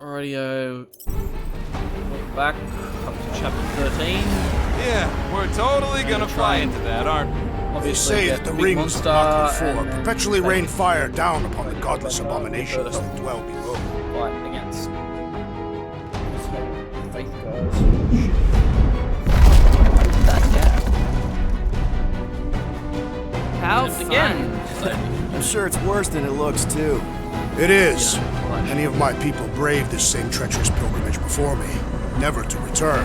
Radio. Back up to chapter 13. Yeah, we're totally gonna fly into that, aren't we? They Obviously, say get that the big rings of monster Mach 4 and perpetually rain fire down upon the godless abominations that dwell below. fight against. Faith goes. How And fun. again. I'm sure it's worse than it looks, too. It is. right. Many of my people braved this same treacherous pilgrimage before me, never to return.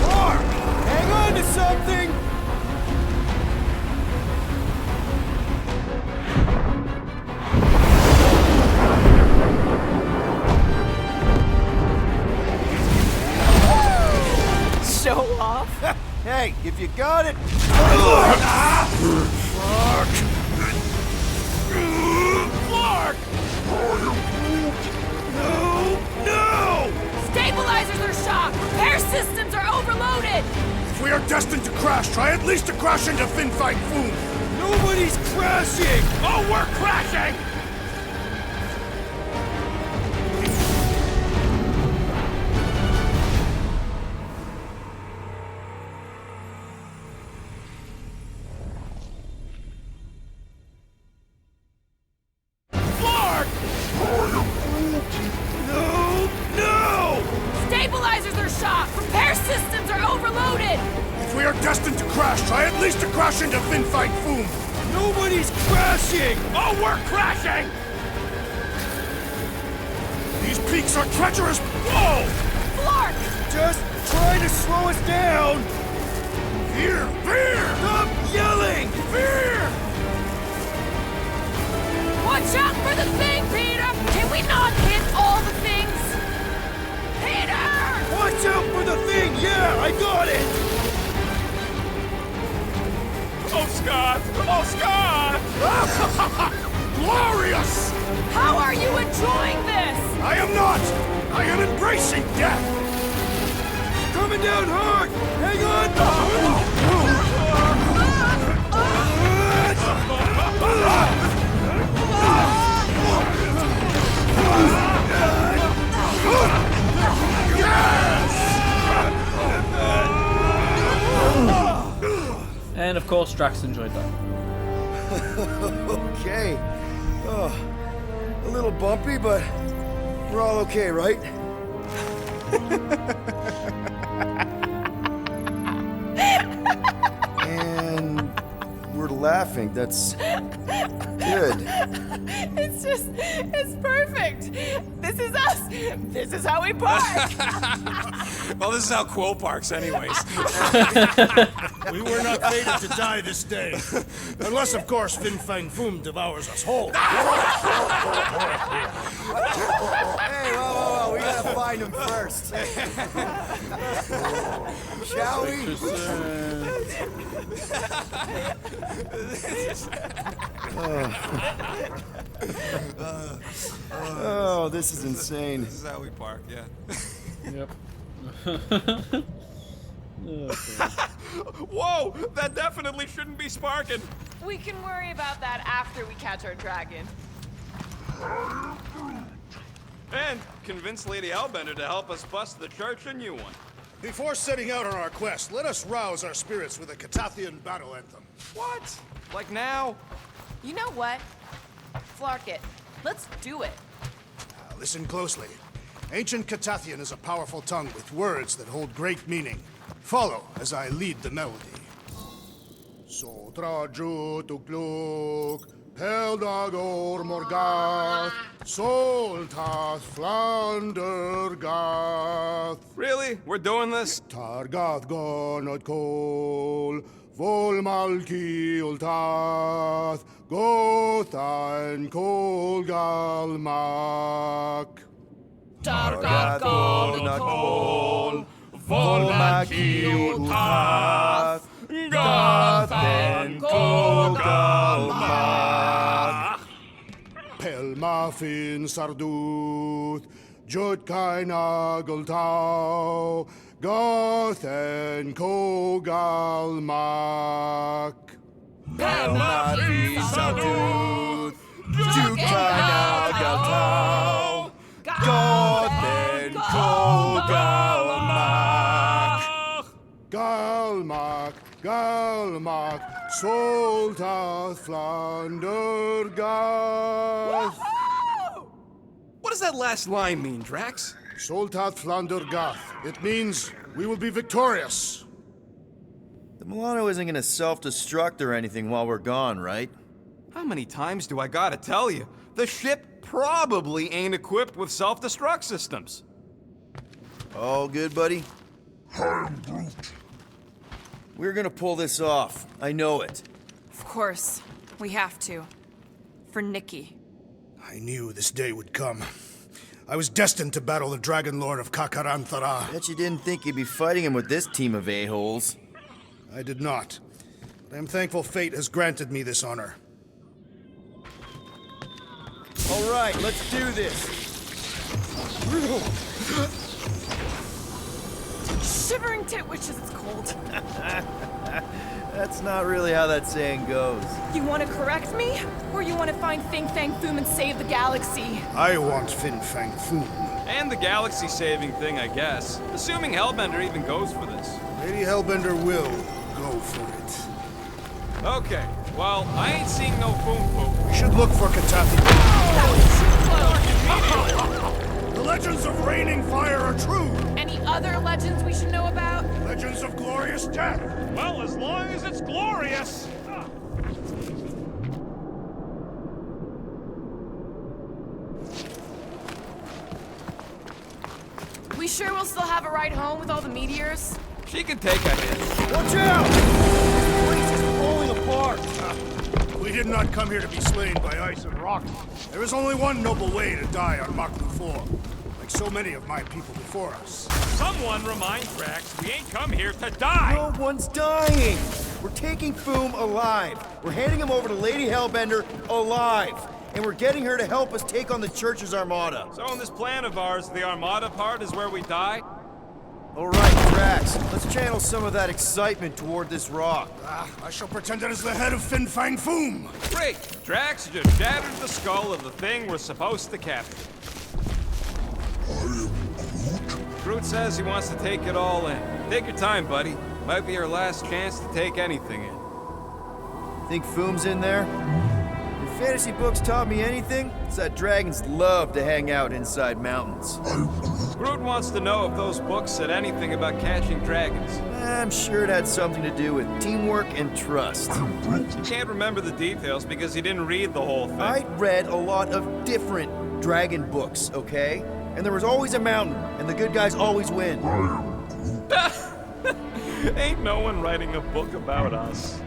Mark! Hang on to something! Show off. Hey, if you got it... Stabilizers are shot. Repair systems are overloaded. If we are destined to crash, try at least to crash into Fin Fang Foom. Nobody's crashing! Oh, we're crashing! Stabilizers are shot. Repair systems are overloaded. If we are destined to crash, try at least to crash into Fin Fang Foom. Nobody's crashing! Oh, we're crashing! These peaks are treacherous. Whoa! Flark! Just trying to slow us down! Fear! Fear! Stop yelling! Fear! Watch out for the thing, Peter! Can we not hit all the things? Peter! Watch out for the thing! Yeah, I got it! Oh, Scott! Oh, Scott! Glorious! How are you enjoying this? I am not! I am embracing death! Coming down hard! Hang on! And of course, Drax enjoyed that. Okay. Oh, a little bumpy, but we're all okay, right? And we're laughing. That's good. It's perfect. This is us. This is how we park. Well, this is how Quill parks, anyways. We were not fated to die this day. Unless, of course, Fin Fang Foom devours us whole. Hey, whoa. We gotta find him first. Shall we? Oh, this is insane. This is how we park, yeah. Yep. Whoa! That definitely shouldn't be sparking. We can worry about that after we catch our dragon. And convince Lady Hellbender to help us bust the church a new one. Before setting out on our quest, let us rouse our spirits with a Catathian battle anthem. What? Like now? You know what? Flark it. Let's do it. Now, listen closely. Ancient Catathian is a powerful tongue with words that hold great meaning. Follow as I lead the melody. Sotra jutukluk, Peldagor morgath, Soltas flandergath, Really? We're doing this? Targath gonot kol, Volmalki ultath, Gothan kol galmak. Targathonakol, Volmakiutath, Gathen Kogalmak. Pelmafin sarduth, Jutkai nageltau, Gothen kogalmak. Pelmati Saduth, Jukana Galmak, Soltath, Flandergath. What does that last line mean, Drax? Soltath, Flandergath. It means we will be victorious. The Milano isn't gonna self-destruct or anything while we're gone, right? How many times do I gotta tell you? The ship probably ain't equipped with self-destruct systems. All good, buddy? We're gonna pull this off. I know it. Of course. We have to. For Nikki. I knew this day would come. I was destined to battle the Dragon Lord of Kakaranthara. Bet you didn't think you'd be fighting him with this team of a-holes. I did not. But I am thankful fate has granted me this honor. All right, let's do this. Shivering tit wishes it's cold. That's not really how that saying goes. You want to correct me? Or you want to find Fin Fang Foom and save the galaxy? I want Fin Fang Foom. And the galaxy-saving thing, I guess. Assuming Hellbender even goes for this. Lady Hellbender will go for it. Okay, well, I ain't seeing no Foom Foom. We should look for Katathi. That was too close! The legends of raining fire are true. Any other legends we should know about? Legends of glorious death. Well, as long as it's glorious. We sure we'll still have a ride home with all the meteors? She can take a hit. Watch out! This place is falling apart. We did not come here to be slain by ice and rock. There is only one noble way to die on Maklu 4, like so many of my people before us. Someone remind Drax we ain't come here to die. No one's dying. We're taking Foom alive. We're handing him over to Lady Hellbender alive. And we're getting her to help us take on the Church's armada. So in this plan of ours, the Armada part is where we die? All right, Drax, let's channel some of that excitement toward this rock. I shall pretend it is the head of Fin Fang Foom. Great! Drax just shattered the skull of the thing we're supposed to capture. Groot says he wants to take it all in. Take your time, buddy. Might be our last chance to take anything in. Think Foom's in there? If fantasy books taught me anything, it's that dragons love to hang out inside mountains. Groot wants to know if those books said anything about catching dragons. I'm sure it had something to do with teamwork and trust. He can't remember the details because he didn't read the whole thing. I read a lot of different dragon books, okay? And there was always a mountain, and the good guys always win. Ain't no one writing a book about us.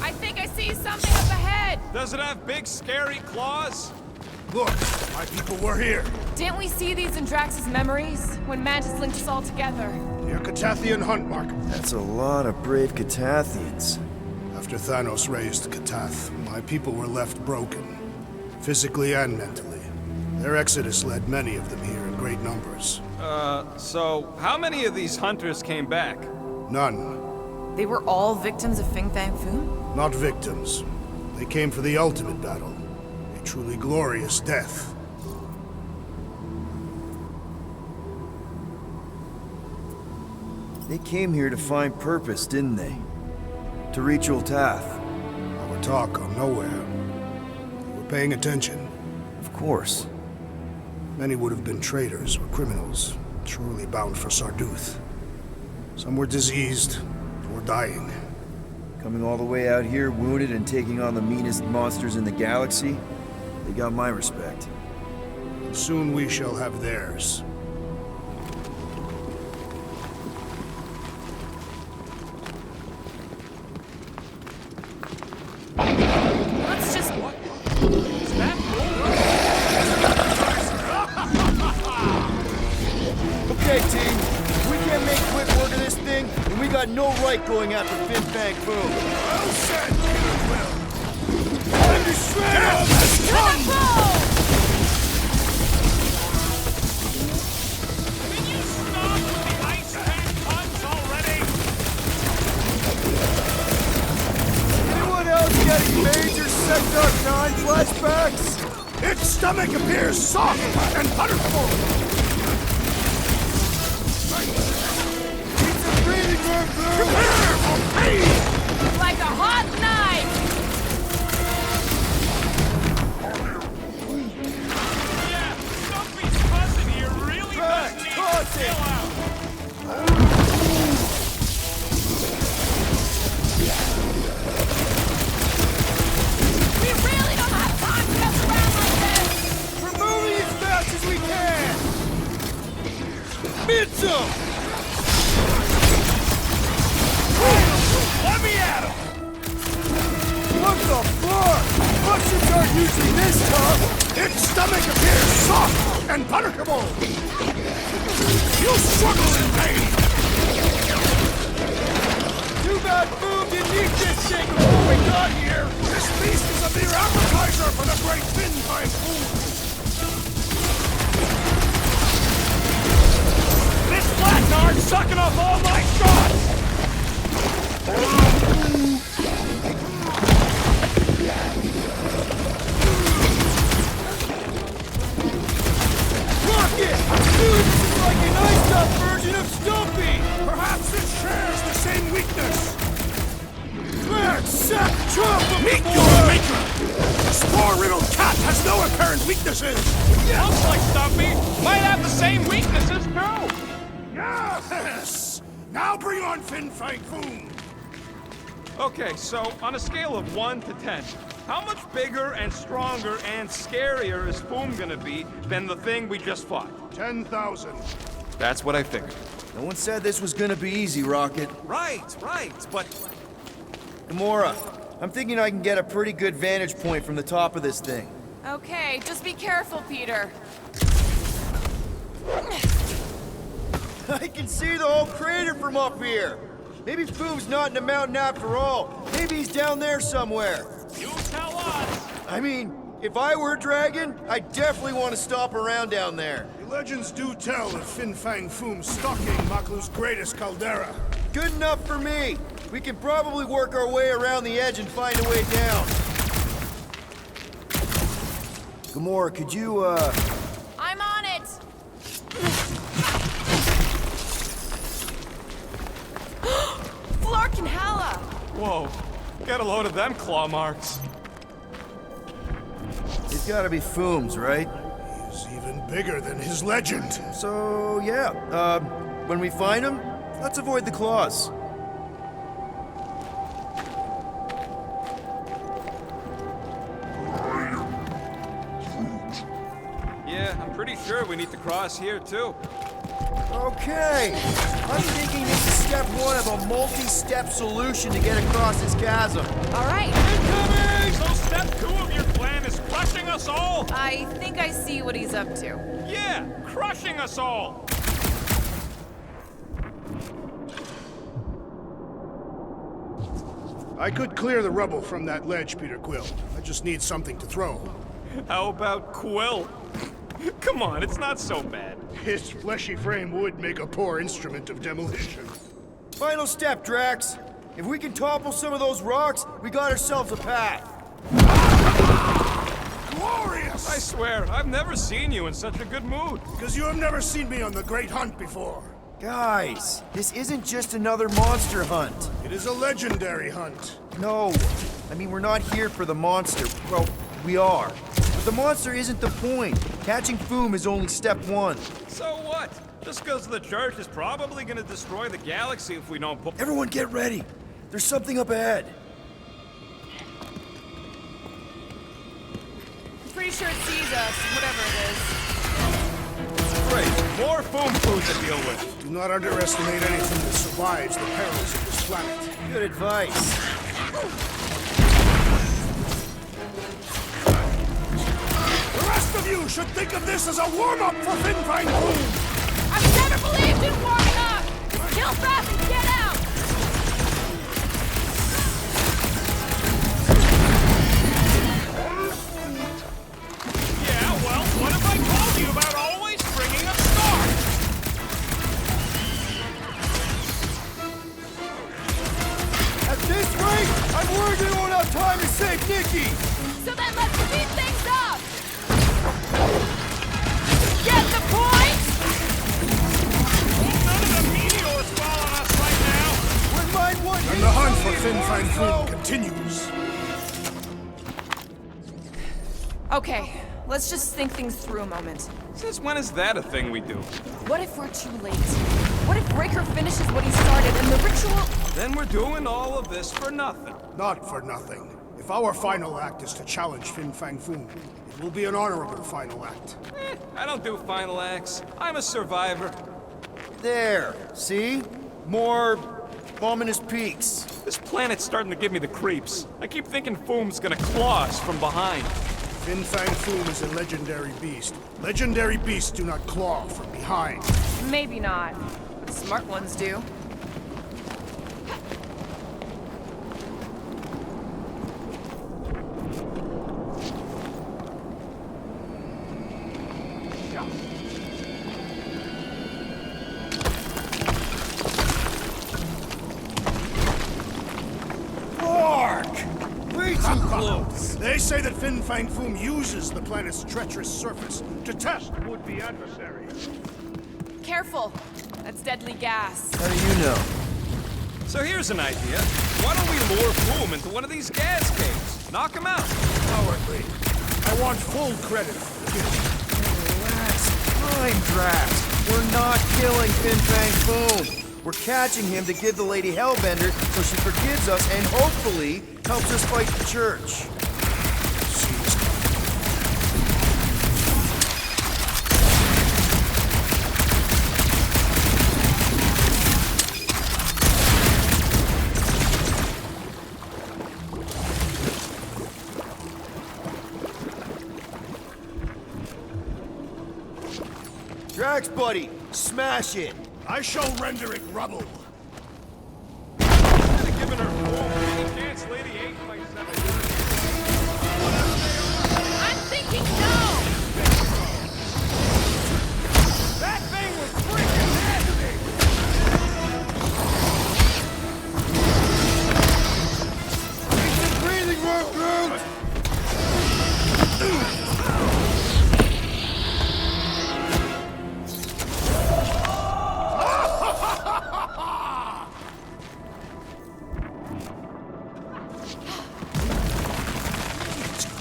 I think I see something up ahead! Does it have big, scary claws? Look, my people were here. Didn't we see these in Drax's memories? When Mantis linked us all together? Near Catathian hunt mark. That's a lot of brave Catathians. After Thanos raised Katath, my people were left broken, physically and mentally. Their exodus led many of them here in great numbers. So how many of these hunters came back? None. They were all victims of Fin Fang Foom? Not victims. They came for the ultimate battle. A truly glorious death. They came here to find purpose, didn't they? To reach Ultath. Our talk gone nowhere. They were paying attention. Of course. Many would have been traitors or criminals, surely bound for Sarduth. Some were diseased or dying. Coming all the way out here, wounded and taking on the meanest monsters in the galaxy, they got my respect. And soon we shall have theirs. Let's just... Okay, team. We can't make quick work of this thing, and we got no right going after Fin Fang Foom. Well said, Peter Quill! Understand! Come! Can you stop with the ice pack puns already? Anyone else getting major Sector 9 flashbacks? Its stomach appears soft and butterful! Pizza Like a hot knife! Yeah, Stumpy's cousin here really does need to chill out. We really don't have time to mess around like this! We're moving as fast as we can! Mitchell! Let me at him! What the fuck? Russians aren't usually this tough! Its stomach appears soft and punishable. You struggle in pain. Too bad Boom didn't eat this thing before we got here! This feast is a mere appetizer for the great Finnfang food. This flatnard's sucking up all my shots! Rocket! Dude, this is like an iced-up version of Stumpy! Perhaps it shares the same weakness. Let's sack chop him! Meet your maker! This poor-riddled cat has no apparent weaknesses. Looks like Stumpy might have the same weaknesses, too! Yes! Now bring on Finnfang Foom. Okay, so on a scale of 1 to 10, how much bigger and stronger and scarier is Foom gonna be than the thing we just fought? 10,000. That's what I figured. No one said this was gonna be easy, Rocket. Right, but... Gamora, I'm thinking I can get a pretty good vantage point from the top of this thing. Okay, just be careful, Peter. I can see the whole crater from up here. Maybe Foom's not in the mountain after all. Maybe he's down there somewhere. You tell us! I mean, if I were a dragon, I'd definitely want to stop around down there. The legends do tell of Finnfang Foom stalking Maklu's greatest caldera. Good enough for me. We can probably work our way around the edge and find a way down. Gamora, could you, I'm on it! Flark and Hella! Whoa, get a load of them claw marks. it's gotta be Foom's, right? He's even bigger than his legend. So, yeah, when we find him, let's avoid the claws. Yeah, I'm pretty sure we need to cross here, too. Okay, I'm thinking this is step one of a multi-step solution to get across this chasm. All right, Incoming! So step 2 of your plan is crushing us all? I think I see what he's up to. Yeah, crushing us all! I could clear the rubble from that ledge, Peter Quill. I just need something to throw. How about Quill? Come on, it's not so bad. His fleshy frame would make a poor instrument of demolition. Final step, Drax. If we can topple some of those rocks, we got ourselves a path. Glorious! I swear, I've never seen you in such a good mood. Because you have never seen me on the Great Hunt before. Guys, this isn't just another monster hunt. It is a legendary hunt. No, I mean, we're not here for the monster. Well, we are. But the monster isn't the point. Catching Foom is only step one. So what? Just because the Church is probably gonna destroy the galaxy if we don't put... Everyone get ready. There's something up ahead. I'm pretty sure it sees us, whatever it is. Great, more Foom food to deal with. Do not underestimate anything that survives the perils of this planet. Good advice. The rest of you should think of this as a warm-up for Finnfang Foom! I've never believed in warming up! Kill fast and get out! Yeah, well, what have I told you about always bringing a star? At this rate, I'm worried we won't have time to save Nikki. So then let's speed things up! Get the point? None of the meteors fall on us right now. Fin Fang Foom continues. Okay, let's just think things through a moment. Since when is that a thing we do? What if we're too late? What if Breaker finishes what he started and the ritual... Then we're doing all of this for nothing. Not for nothing. If our final act is to challenge Fin Fang Foom, it will be an honorable final act. I don't do final acts. I'm a survivor. There, see? More ominous peaks. This planet's starting to give me the creeps. I keep thinking Foom's gonna claw us from behind. Fin Fang Foom is a legendary beast. Legendary beasts do not claw from behind. Maybe not. But smart ones do. Way too close. They say that Fin Fang Foom uses the planet's treacherous surface to test would-be adversaries. Careful. That's deadly gas. How do you know? So here's an idea. Why don't we lure Foom into one of these gas caves? Knock him out. Cowardly. I want full credit for this. Relax. Time, Drax. We're not killing Fin Fang Foom. We're catching him to give the Lady Hellbender so she forgives us and hopefully helps us fight the church. Drax, buddy, smash it. I shall render it rubble. Giving her Foom any chance, Lady 8x7. I'm thinking no! That thing was freaking nasty! It's breathing room,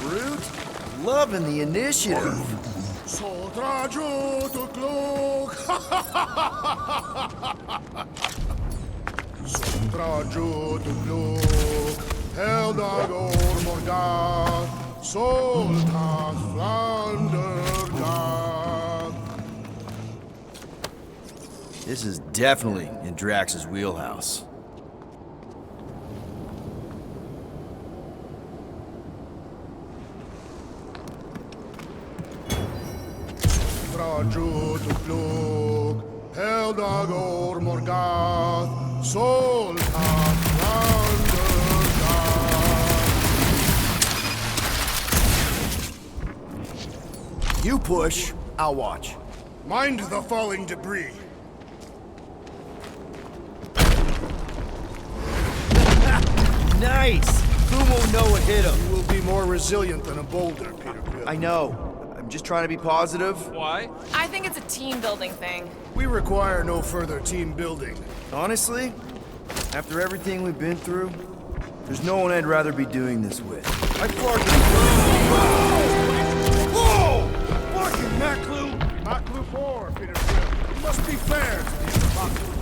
Groot! Loving the initiative. Soldrajo to cloak. Soldrajo to cloak. Heldag or Morgar. Soltas Flandergar. This is definitely in Drax's wheelhouse. Soldrajo to cloak. Heldag or Morgar. Soltas Flandergar. You push, I'll watch. Mind the falling debris. Nice! Foom won't know what hit him. You will be more resilient than a boulder, Peter Quill. I know. I'm just trying to be positive. Why? I think it's a team-building thing. We require no further team building. Honestly, after everything we've been through, there's no one I'd rather be doing this with. I fucking... Whoa! Fucking Maclu! Maclu 4, Peter Quill. You must be fair to these Maclus.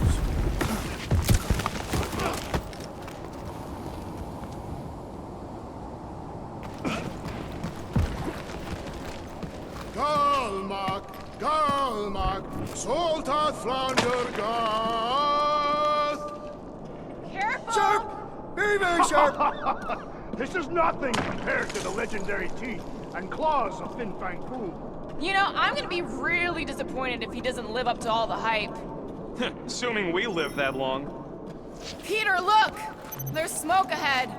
Galmak, Soltat Flandergath. Careful! Sharp! Very, very sharp! This is nothing compared to the legendary teeth and claws of Fin Fang Foom. You know, I'm gonna be really disappointed if he doesn't live up to all the hype. Assuming we live that long. Peter, look! There's smoke ahead.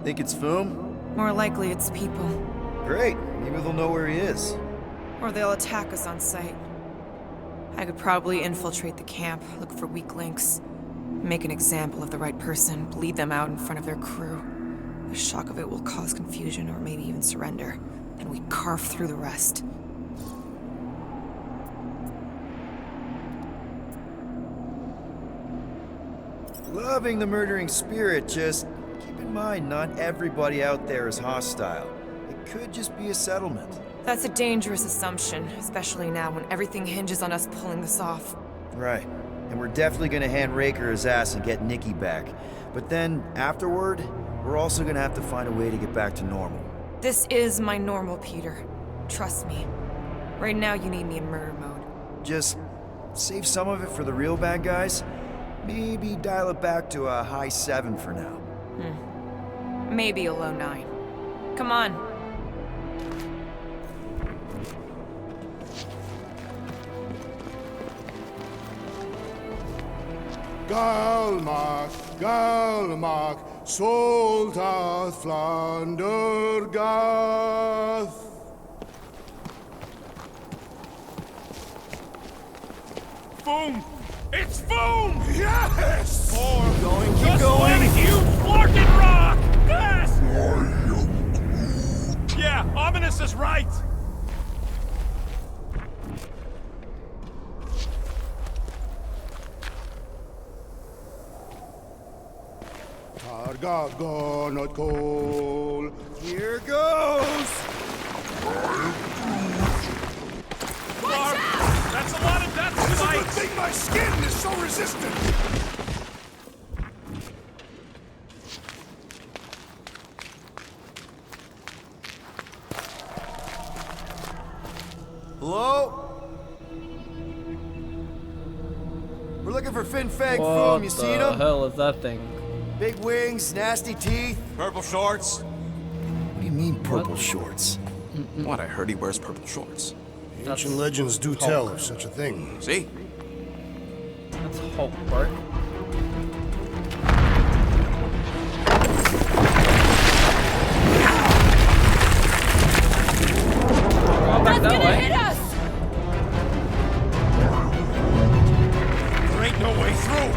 Think it's Foom? More likely it's people. Great. Maybe they'll know where he is. Or they'll attack us on sight. I could probably infiltrate the camp, look for weak links, make an example of the right person, bleed them out in front of their crew. The shock of it will cause confusion or maybe even surrender, and we carve through the rest. Loving the murdering spirit, just keep in mind not everybody out there is hostile. It could just be a settlement. That's a dangerous assumption, especially now when everything hinges on us pulling this off. Right. And we're definitely gonna hand Raker his ass and get Nikki back. But then, afterward, we're also gonna have to find a way to get back to normal. This is my normal, Peter. Trust me. Right now, you need me in murder mode. Just save some of it for the real bad guys. Maybe dial it back to a high 7 for now. Maybe a low 9. Come on. Galmark, Galmark, Soldath, Flander, Gath. Boom! It's Boom! Yes! Or Going, keep just going. one huge flarkin' rock! Yes! Yeah, Ominous is right! Targagon not coal. Here goes! Clark, that's a lot of death This is the tonight! thing, my skin is so resistant. Hello? We're looking for Fin Fang What Foom, you seen the him? hell is that thing? Big wings, nasty teeth. Purple shorts? What do you mean purple shorts? What? I heard he wears purple shorts. Ancient legends do tell of such a thing. See? That's Hulk, bro. Going back that way. Hit us! There ain't no way through!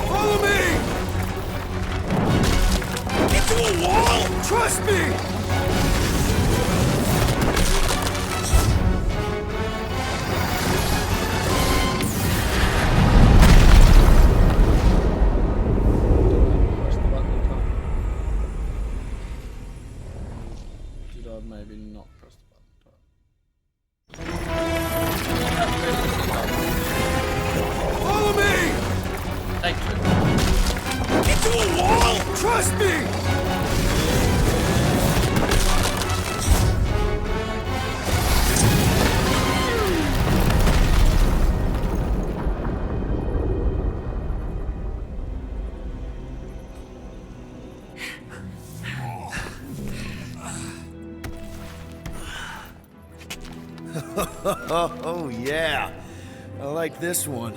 Follow me! Into a wall! Trust me! Press the button at the time. Did I maybe not press the button at the time? Follow me! Take two. Into a wall! Trust me! Oh yeah, I like this one.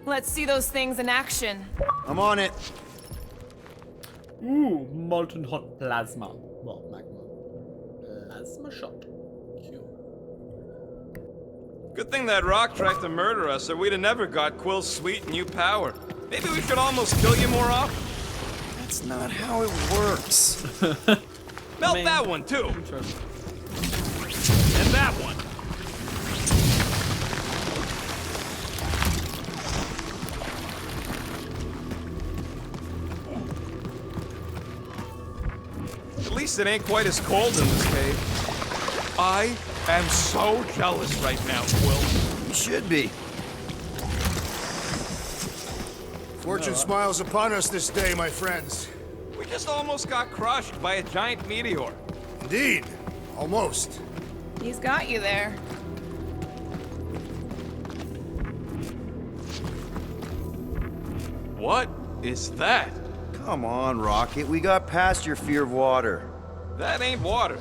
Let's see those things in action. I'm on it. Ooh, molten hot plasma. Well, magma. Plasma shot. Cute. Good thing that rock tried to murder us, or we'd have never got Quill's sweet new power. Maybe we should almost kill you more often. That's not how it works. Melt mean- that one, too. Interesting. And that one. At least it ain't quite as cold in this cave. I am so jealous right now, Quill. You should be. Fortune smiles upon us this day, my friends. We just almost got crushed by a giant meteor. Indeed. Almost. He's got you there. What is that? Come on, Rocket. We got past your fear of water. That ain't water.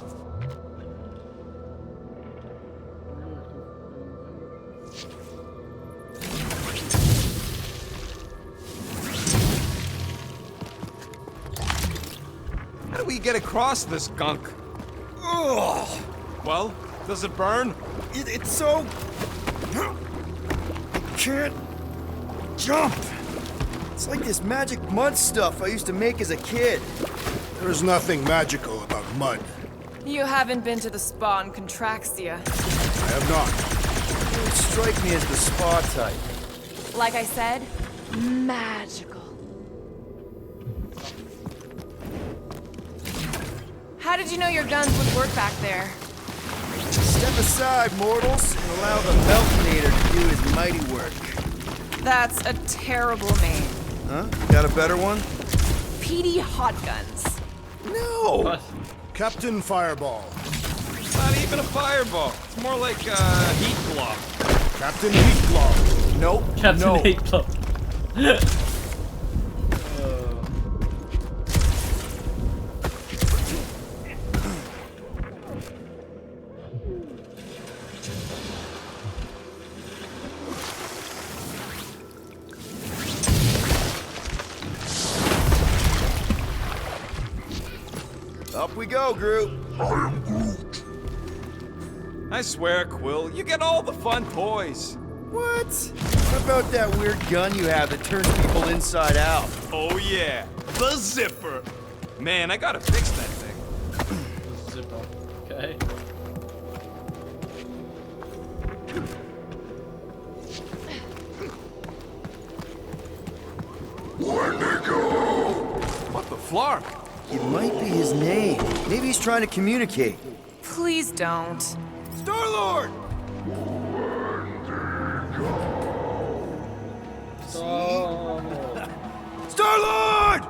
How do we get across this gunk? Ugh! Well, does it burn? It's so... I can't jump. It's like this magic mud stuff I used to make as a kid. There's nothing magical about mud. You haven't been to the spa in Contraxia. I have not. You would strike me as the spa type. Like I said, magical. How did you know your guns would work back there? Step aside, mortals, and allow the Meltinator to do his mighty work. That's a terrible name. Huh? Got a better one? Petey Hot Guns. No! What? Captain Fireball. It's not even a fireball. It's more like a heat block. Captain Heatclaw. Nope. Captain no. Hate Club. Up we go, Groot. I swear, Quill, you get all the fun toys. What? What about that weird gun you have that turns people inside out? Oh yeah, the zipper. Man, I gotta fix that thing. Zipper. Okay. What the flark? It might be his name. Maybe he's trying to communicate. Please don't. Star-Lord! Star-Lord!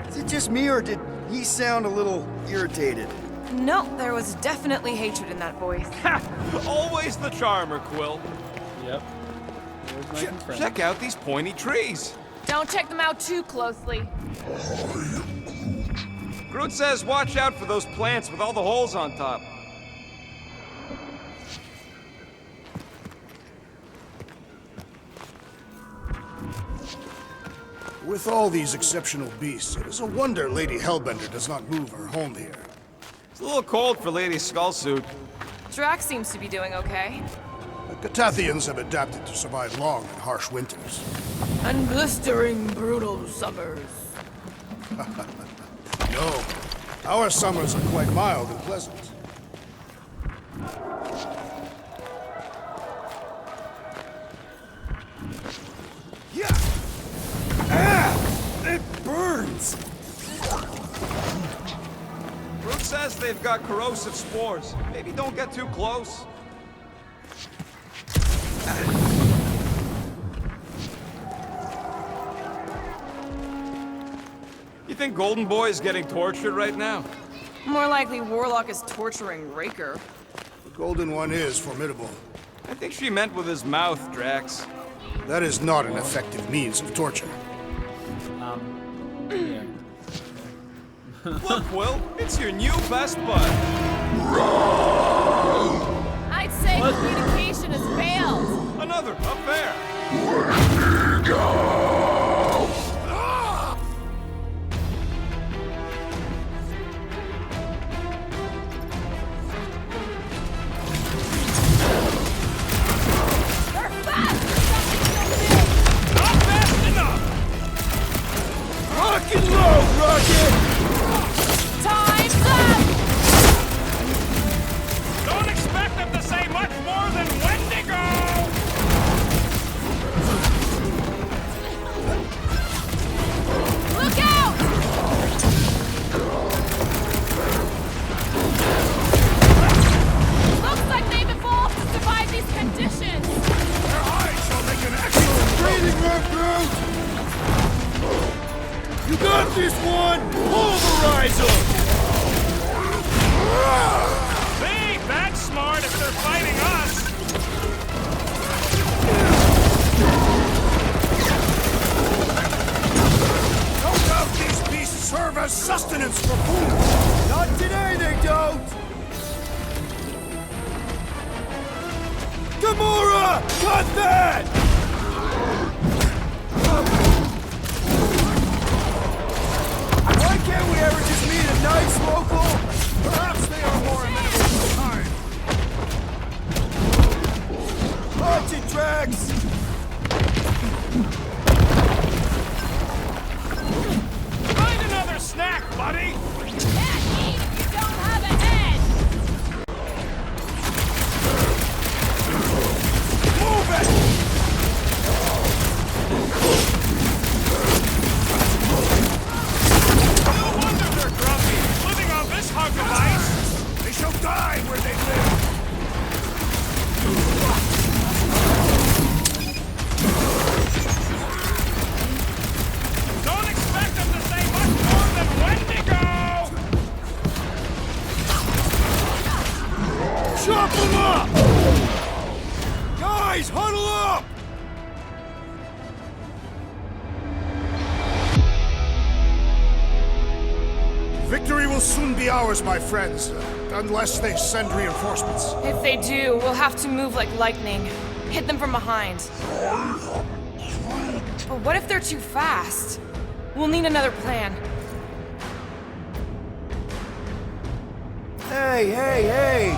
Is it just me, or did he sound a little irritated? No, there was definitely hatred in that voice. Ha! Always the charmer, Quill. Yep. There's my good friend. Check out these pointy trees. Don't check them out too closely. Groot says watch out for those plants with all the holes on top. With all these exceptional beasts, it is a wonder Lady Hellbender does not move her home here. It's a little cold for Lady Skullsuit. Drax seems to be doing okay. The Catathians have adapted to survive long and harsh winters. And blistering, brutal summers. No, our summers are quite mild and pleasant. Yeah! Ah! It burns! Groot says they've got corrosive spores. Maybe don't get too close. You think Golden Boy is getting tortured right now? More likely Warlock is torturing Raker. The Golden One is formidable. I think she meant with his mouth, Drax. That is not an effective means of torture. Yeah. Look, Will, it's your new best bud. I'd say communication has failed. Another up there. They're fast for something so big. Not fast enough. Rock and roll, Rocket! Time's up! Don't expect them to say much more than Wendigo. Look out! Looks like they've evolved to survive these conditions. Their eyes shall make an excellent Breathing room, Groot! You got this one! Pulverize them! See, that's smart if they're fighting us. No doubt these beasts serve as sustenance for food. Not today, they don't! Gamora! Cut that! Why can't we ever just meet a nice local? Perhaps they are more amenable to time. Watch it, Drax! will soon be ours, my friends, unless they send reinforcements. If they do, we'll have to move like lightning. Hit them from behind. But what if they're too fast? We'll need another plan. Hey!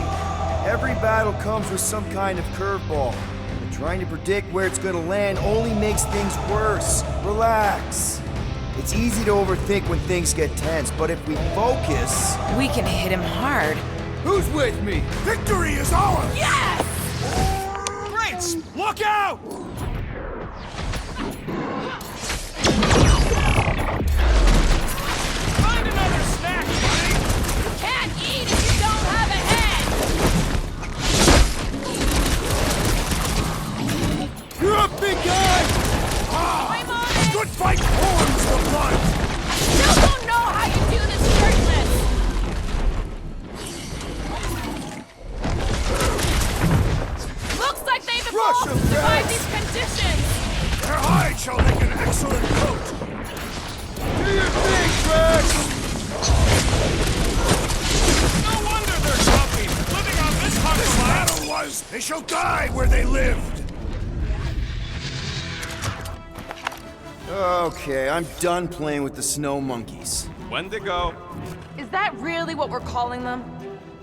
Every battle comes with some kind of curveball. And trying to predict where it's gonna land only makes things worse. Relax. It's easy to overthink when things get tense, but if we focus... We can hit him hard. Who's with me? Victory is ours! Yes! Great! Look out! Find another snack, buddy! Can't eat if you don't have a head! You're a big guy! I'm on it! Good fight forms the blood! Still don't know how you do this shirtless! Looks like they've Rush evolved to 'em, survive Rex! these conditions! Their hide shall make an excellent coat! Do your thing, Drax! No wonder they're comfy, living on this hunk This of land. battle was, they shall die where they lived! Okay, I'm done playing with the snow monkeys. Wendigo. Is that really what we're calling them?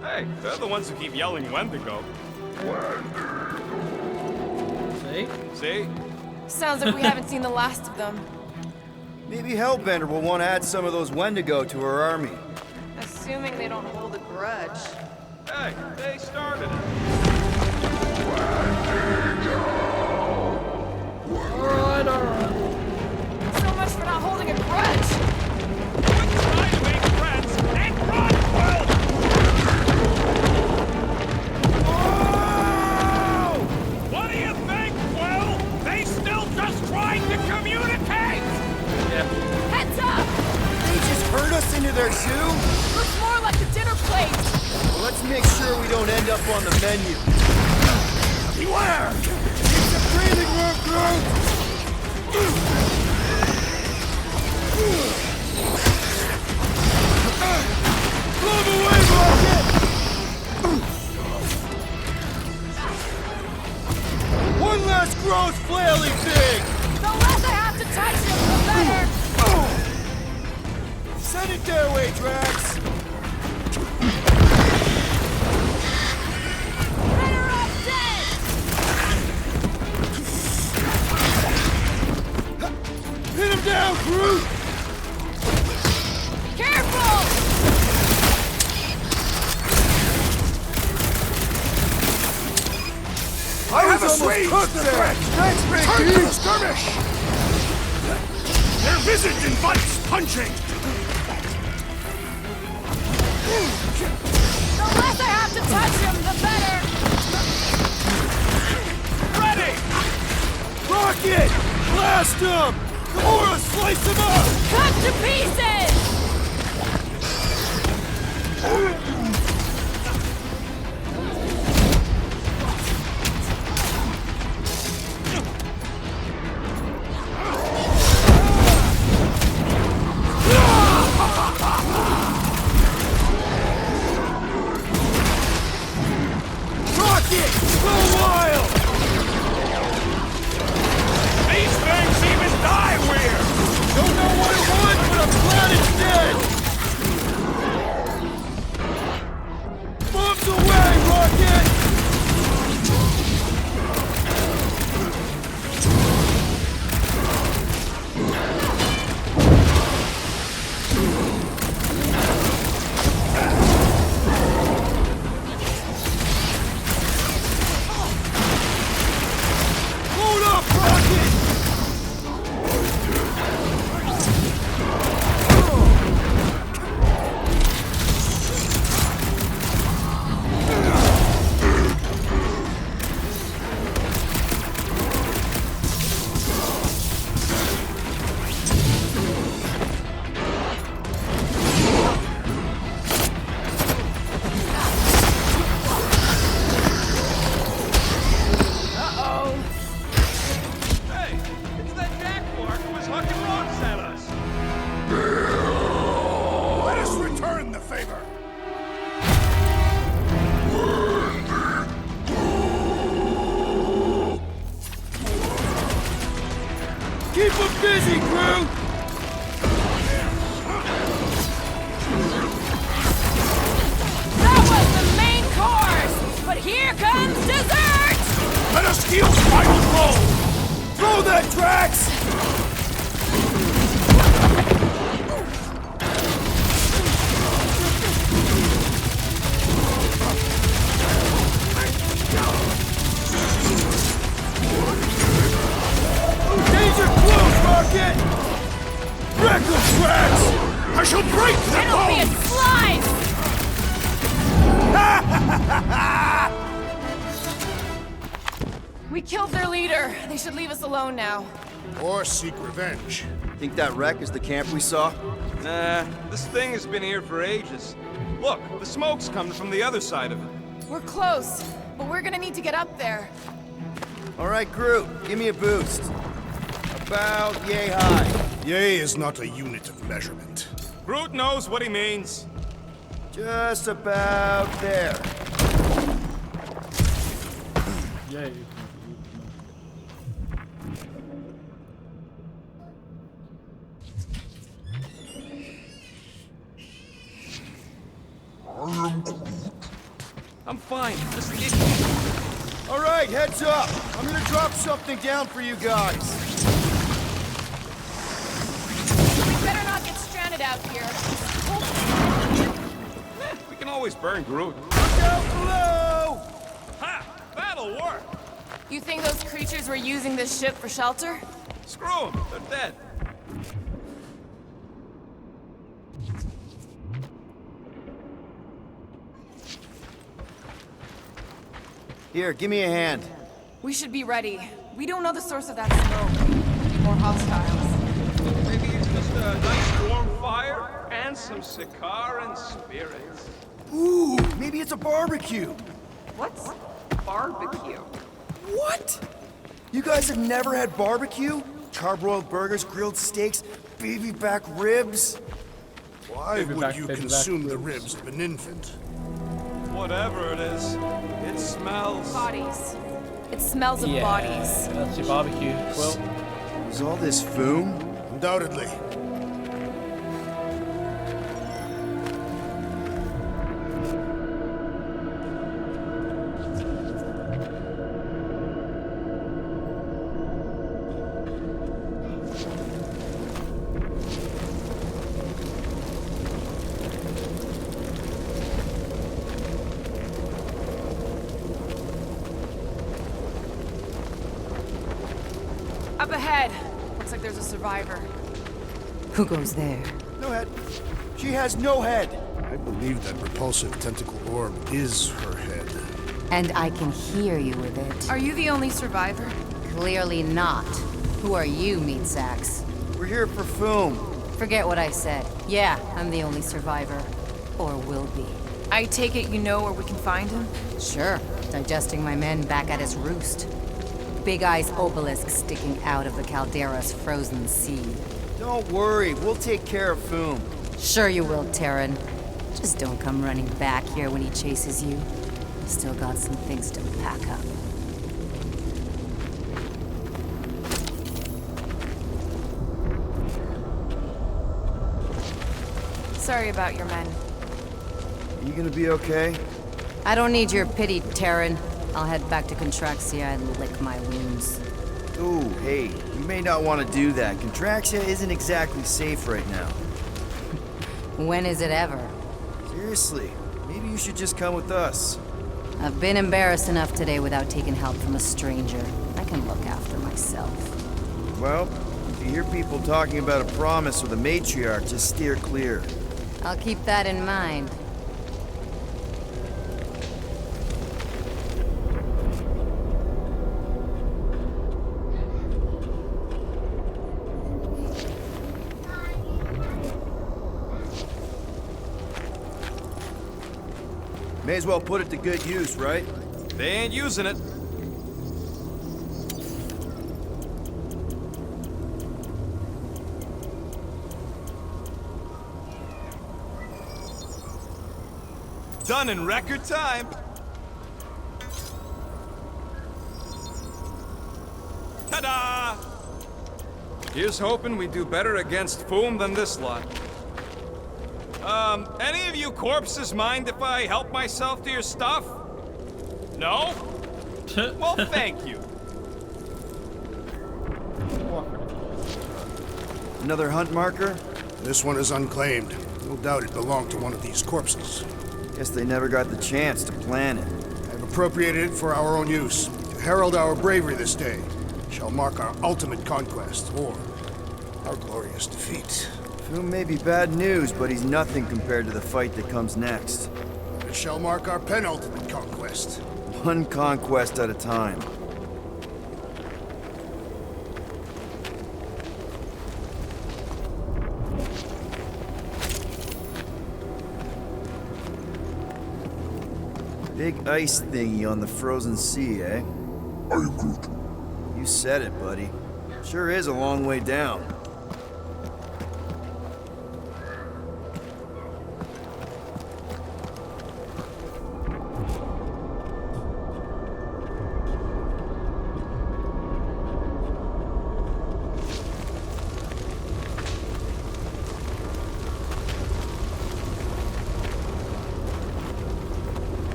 Hey, they're the ones who keep yelling Wendigo. See? See? Sounds like we haven't seen the last of them. Maybe Hellbender will want to add some of those Wendigo to her army. Assuming they don't hold a grudge. Hey, they started it. Alright. So much for not holding a grudge! Quit trying to make friends and run, Quill! What do you think, Quill? They still just trying to communicate! Heads up! They just herd us into their zoo? Looks more like a dinner plate! Well, let's make sure we don't end up on the menu. Beware! It's a breathing room, Groot! Blow them away, Rocket! One last gross flaily thing! The less I have to touch him, the better! Send it their way, Drax! Better off dead! Hit him down, Groot! Careful! I have assuaged the threat! Thanks, Turn to the skirmish! Their visit invites punching! The less I have to touch him, the better! Ready! Rocket! Blast him! Gamora, slice him up! Cut to pieces! Rocket! Go wild! These things even die weird! Don't know what it was, but I'm glad it's dead! busy, Groot! That was the main course! But here comes dessert! Let us deal final blow! Throw that, Drax! Danger close, Rocket! Wreck them, Drax! I shall break their It'll be a bones! slice! We killed their leader. They should leave us alone now. Or seek revenge. Think that wreck is the camp we saw? Nah, this thing has been here for ages. Look, the smoke's coming from the other side of it. We're close, but we're gonna need to get up there. All right, Groot, give me a boost. About yay high. Yea is not a unit of measurement. Groot knows what he means. Just about there. Yay. I'm fine. Just get... All right, heads up. I'm gonna drop something down for you guys. We better not get stranded out here. We can always burn Groot. Look out below! Ha! That'll work! You think those creatures were using this ship for shelter? Screw them. They're dead. Here, give me a hand. We should be ready. We don't know the source of that smoke. Could be more hostiles. Maybe it's just a nice warm fire and some Sakaran spirits. Ooh, maybe it's a barbecue. What's barbecue? What? You guys have never had barbecue? Charbroiled burgers, grilled steaks, baby back ribs? Why Baby would back, you baby back consume the ribs. ribs of an infant? Whatever it is, it smells. Bodies. It smells of Yeah, bodies. that's your barbecue. Well, Is all this foom? Undoubtedly. Up ahead. Looks like there's a survivor. Who goes there? No head. She has no head. I believe that repulsive tentacle orb is her head. And I can hear you with it. Are you the only survivor? Clearly not. Who are you, meat sacks? We're here for foom. Forget what I said. Yeah, I'm the only survivor. Or will be. I take it you know where we can find him? Sure, digesting my men back at his roost. Big Eye's obelisk sticking out of the Caldera's frozen sea. Don't worry, we'll take care of foom. Sure you will, Terran. Just don't come running back here when he chases you. Still got some things to pack up. Sorry about your men. You gonna be okay? I don't need your pity, Terran. I'll head back to Contraxia and lick my wounds. Ooh, hey, you may not want to do that. Contraxia isn't exactly safe right now. When is it ever? Seriously, maybe you should just come with us. I've been embarrassed enough today without taking help from a stranger. I can look after myself. Well, if you hear people talking about a promise with a matriarch, just steer clear. I'll keep that in mind. May as well put it to good use, right? They ain't using it. Done in record time. Ta-da! Here's hoping we do better against Foom than this lot. Any of you corpses mind if I help myself to your stuff? No? Well, thank you. Another hunt marker? This one is unclaimed. No doubt it belonged to one of these corpses. Guess they never got the chance to plan it. I've appropriated it for our own use, to herald our bravery this day. It shall mark our ultimate conquest, or our glorious defeat. Foom may be bad news, but he's nothing compared to the fight that comes next. It shall mark our penultimate conquest. One conquest at a time. Big ice thingy on the frozen sea, eh? You said it, buddy. Sure is a long way down.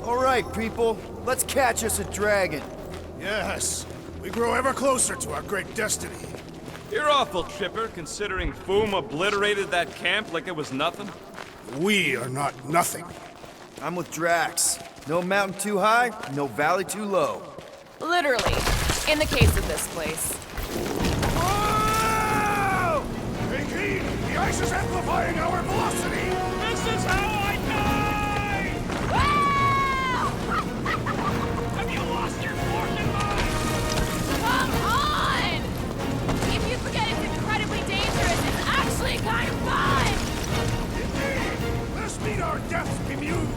All right, people. Let's catch us a dragon. Yes, we grow ever closer to our great destiny. You're awful chipper, considering Foom obliterated that camp like it was nothing. We are not nothing. I'm with Drax. No mountain too high, no valley too low. Literally, in the case of this place. Whoa! Take heed! The ice is amplifying our velocity! This is how I die! Have you lost your fortune mind? Come on! If you forget it's incredibly dangerous, it's actually kind of fun! Indeed! Let's meet our deaths bemused!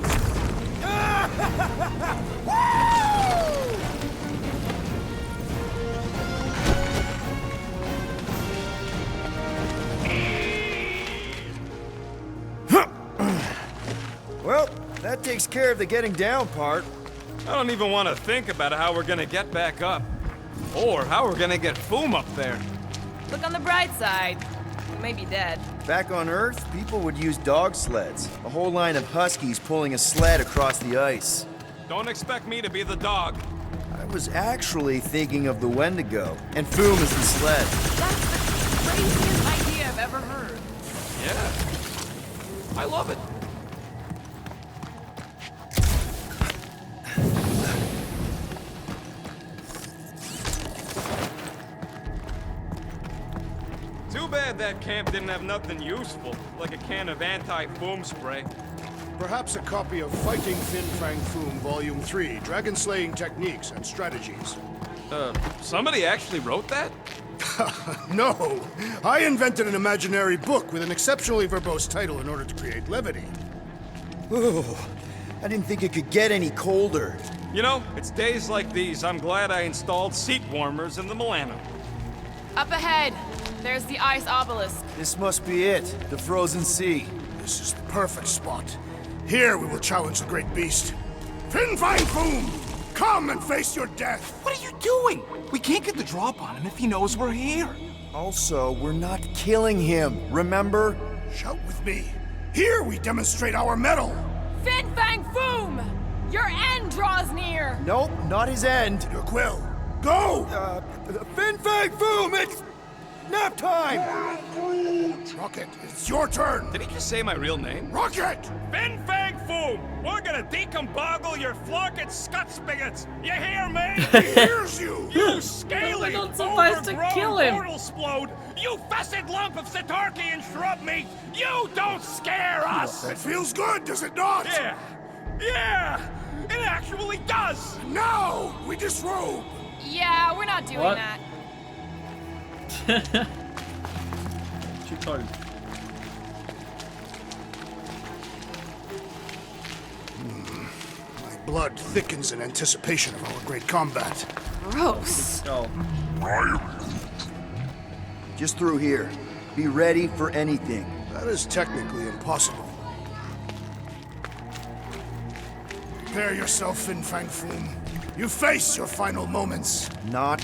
Well, that takes care of the getting down part. I don't even want to think about how we're gonna get back up. Or how we're gonna get Foom up there. Look on the bright side. We may be dead. Back on Earth, people would use dog sleds. A whole line of huskies pulling a sled across the ice. Don't expect me to be the dog. I was actually thinking of the Wendigo, and Foom is the sled. That's the craziest idea I've ever heard. Yeah. I love it. Too bad that camp didn't have nothing useful, like a can of anti-foam spray. Perhaps a copy of Fighting Fin Fang Foom Volume 3, Dragon Slaying Techniques and Strategies. Somebody actually wrote that? No! I invented an imaginary book with an exceptionally verbose title in order to create levity. Ooh, I didn't think it could get any colder. You know, it's days like these I'm glad I installed seat warmers in the Milano. Up ahead, there's the ice obelisk. This must be it, the frozen sea. This is the perfect spot. Here we will challenge the great beast. Fin Fang Foom! Come and face your death! What are you doing? We can't get the drop on him if he knows we're here. Also, we're not killing him, remember? Shout with me. Here we demonstrate our mettle. Fin Fang Foom! Your end draws near! Nope, not his end. Your quill. Go! Fin Fang Foom, it's nap time! Rocket, it's your turn. Did he just say my real name? Rocket! Fin Fang Foom! We're gonna decomboggle your flunket scut spigots! You hear me? He hears you! You scaly, We're not supposed to kill overgrown him. mortal splode! You fessed lump of Satarkian shrub meat! You don't scare us! It feels good, does it not? Yeah! Yeah! It actually does! Now we disrobe. Yeah, we're not doing What? that. She told. Blood thickens in anticipation of our great combat. Gross. Go. Just through here. Be ready for anything. That is technically impossible. Prepare yourself, Fin Fang Foom. You face your final moments. Not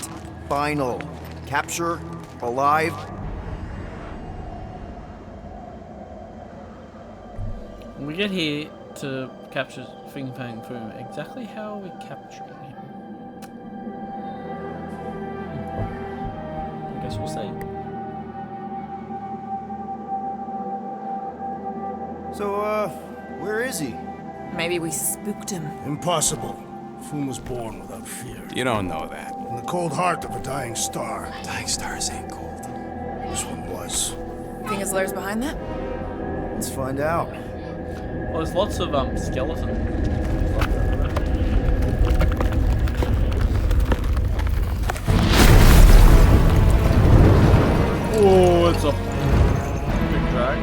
final. Capture, alive. When we get here to capture Fin Fang Foom, exactly how are we capturing him? I guess we'll see. So, where is he? Maybe we spooked him. Impossible. Foom was born without fear. You don't know that. In the cold heart of a dying star. Dying stars ain't cold. This one was. Think his lair's behind that? Let's find out. Well, there's lots of skeleton. Oh, it's a big drag.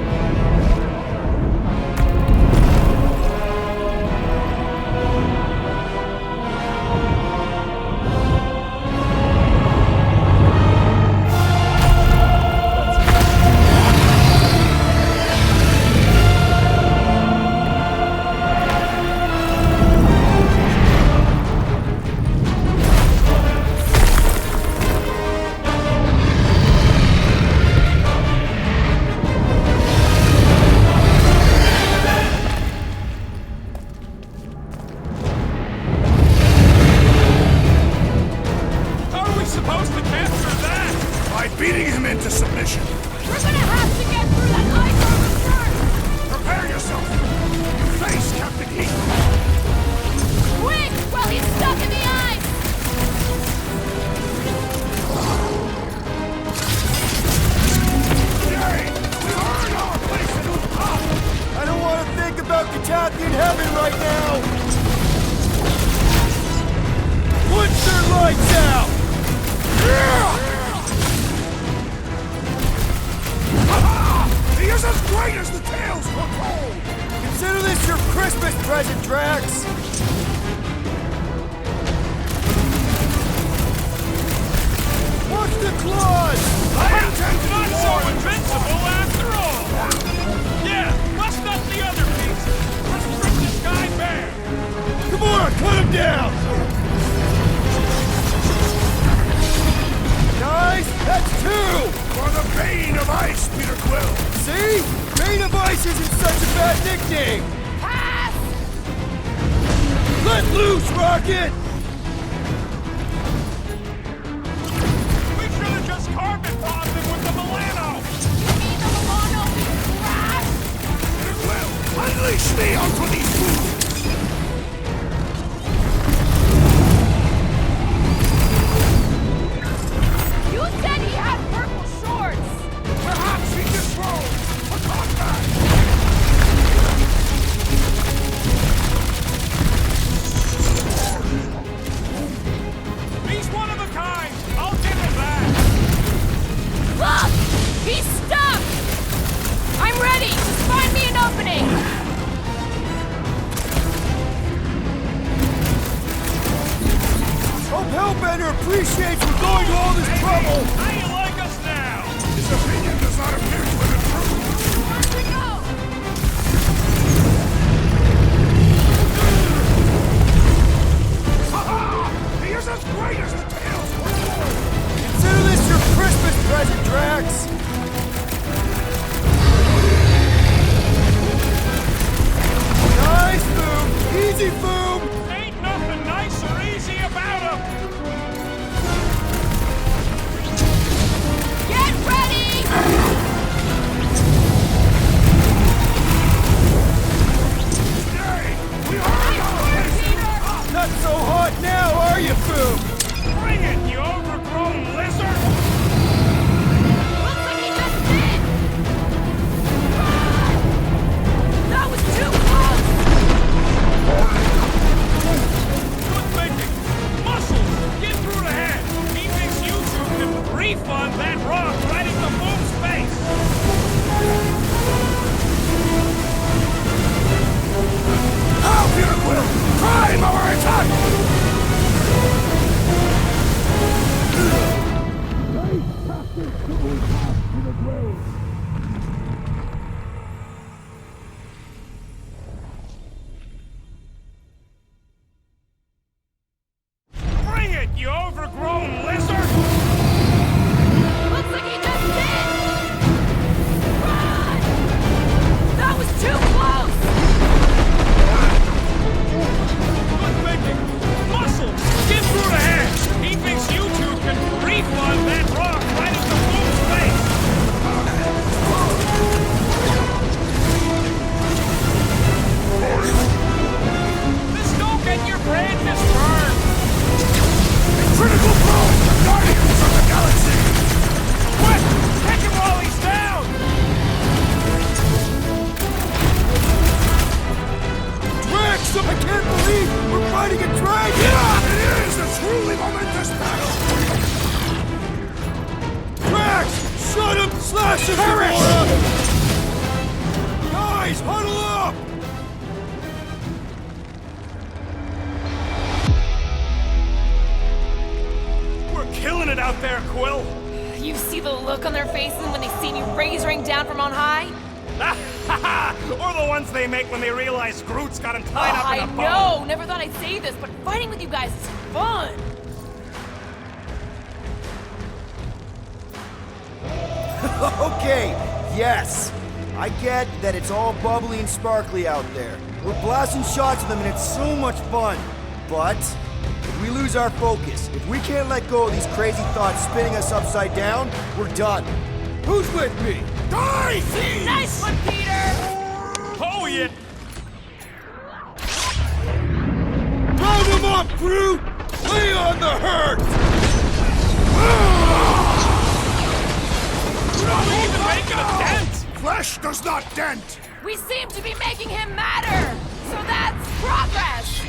How are we supposed to capture that? By beating him into submission. We're gonna have to get through that ice armor first! Prepare yourself. You face Captain Heat. Quick! While he's stuck in the ice! Yay! We earned our place in the top. I don't want to think about Katathian heaven right now! Put their lights out! He is as great as the tales foretold! Consider this your Christmas present, Drax! Watch the claws! I intend to Not do so more. invincible after all! Yeah, bust up the other pieces! Let's strip this guy bare! Come on, cut him down! Nice! That's two! For the Bane of Ice, Peter Quill! See? Bane of Ice isn't such a bad nickname! Pass! Let loose, Rocket! We should have just carpet bombed him with the Milano! You mean the Milano we crashed? Peter Quill, unleash me onto these fools! You said he had purple shorts! Perhaps he disrobed for combat! He's one of a kind! I'll give him that! Look! He's stuck! I'm ready! Just find me an opening! Hope Hellbender appreciates we're going to all this trouble! How you like us now? His opinion does not appear to have improved. Where'd we go? Ha-ha! He is as great as the tales foretold! Consider this your Christmas present, Drax! Nice, Boom! Easy, Boom! Ain't nothing nice or easy about him! Get ready! Yay! We earned our place in the top! Not so hot now, are you, Boom? Bring it, you overgrown lizard! Looks like he just did! Run! That was too close! Good thinking! Muscles, get through the head! He thinks you two can refund that rock right in the boom's face! Now, Peter Quill! Prime our attack! Bring it, you overgrown lizard! Looks like he just did! Run! That was too close! Good thinking! Muscle! Get through the hands! He thinks you two can refund that rock right into Boom's face! This don't get your brain just burned! Critical blow! Guardians of the Galaxy! Quick! Take him while he's down! Drax! I can't believe we're fighting a dragon! Yeah, it is a truly momentous battle! Drax! Shut him! Slash him! Perish! Guys, huddle up! We're killing it out there, Quill! You see the look on their faces when they see me razoring down from on high? Or the ones they make when they realize Groot's got him tied up in a bow! I know! Never thought I'd say this, but fighting with you guys is fun! Okay, yes. I get that it's all bubbly and sparkly out there. We're blasting shots at them and it's so much fun. But if we lose our focus, if we can't let go of these crazy thoughts spinning us upside down, we're done. Who's with me? Die, thieves! Nice one, Peter! Oh, yeah! Round them up, Groot! Lay on the hurt! We're not even making a dent! Flesh does not dent! We seem to be making him matter! So that's progress!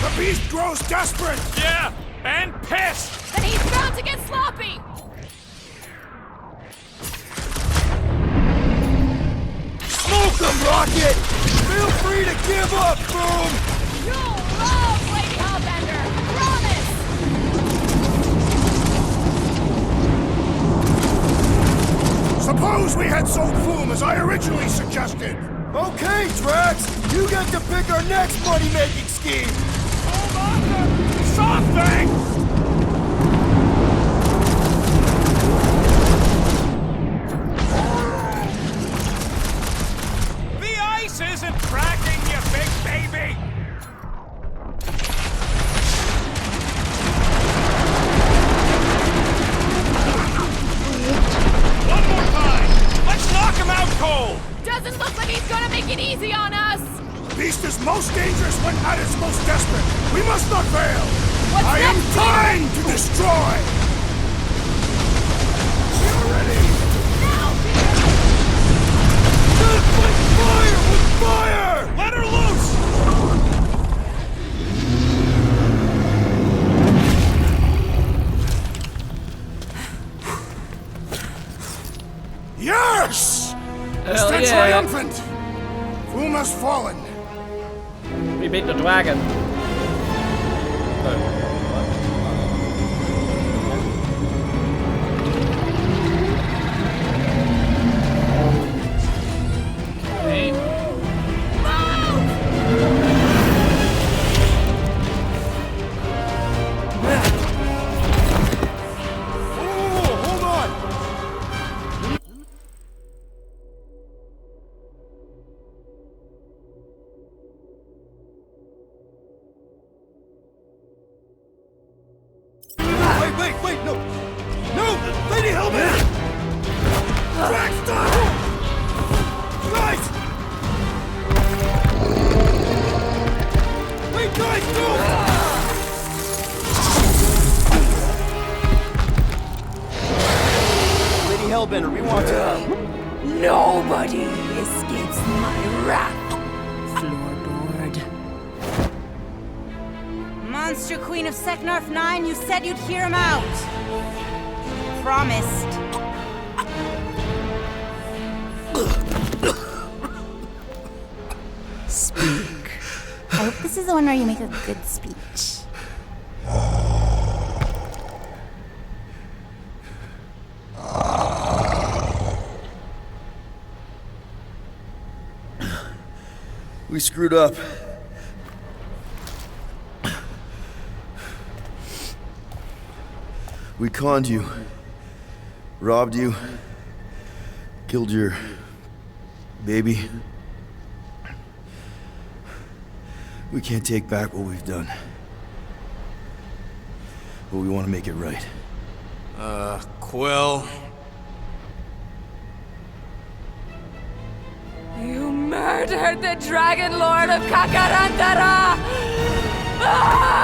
The beast grows desperate! Yeah, and pissed! Then he's bound to get sloppy! Smoke them, Rocket! Feel free to give up, Boom! You'll love Lady Hellbender! Promise! Suppose we had sold Foom as I originally suggested! Okay, Drax! You get to pick our next money-making scheme! Hold on to something! The ice isn't cracking, you big baby! One more time! Let's knock him out cold! Doesn't look like he's gonna make it easy on us! The beast is most dangerous when at its most desperate! We must not fail! What's I am next, dying to destroy! We are ready! Now, Peter! Just like fire with fire! Let her loose! Yes! Hell Mr. yeah. Triumphant! Foom has fallen. We beat the dragon. Hey. Oh, hold on! Wait, no! No! Lady Hellbender! Drax, stop! Guys! Wait, guys, no! Lady Hellbender, we want to... Nobody escapes my wrath, floorboard. Monster Queen of Seknarf 9, you said you'd hear him out. Promised. Speak, hope this is the one where you make a good speech. We screwed up. We conned you, robbed you, killed your baby. We can't take back what we've done. But we want to make it right. Quill. You murdered the Dragon Lord of Kakarantara! Ah!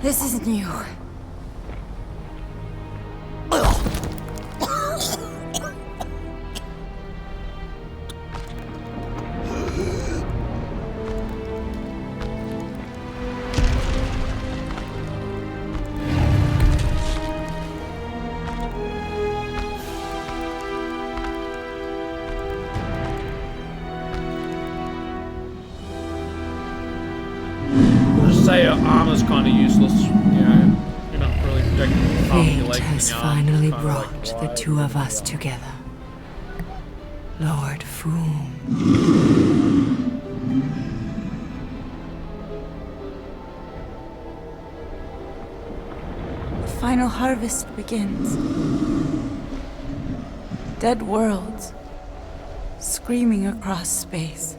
This isn't you. Just say your armor's kind of useless. You know, you're not really protecting the arm you Fate like has in the arm. finally Kinda brought like, the why? two of us together. Lord Foom. The final harvest begins. Dead worlds, screaming across space.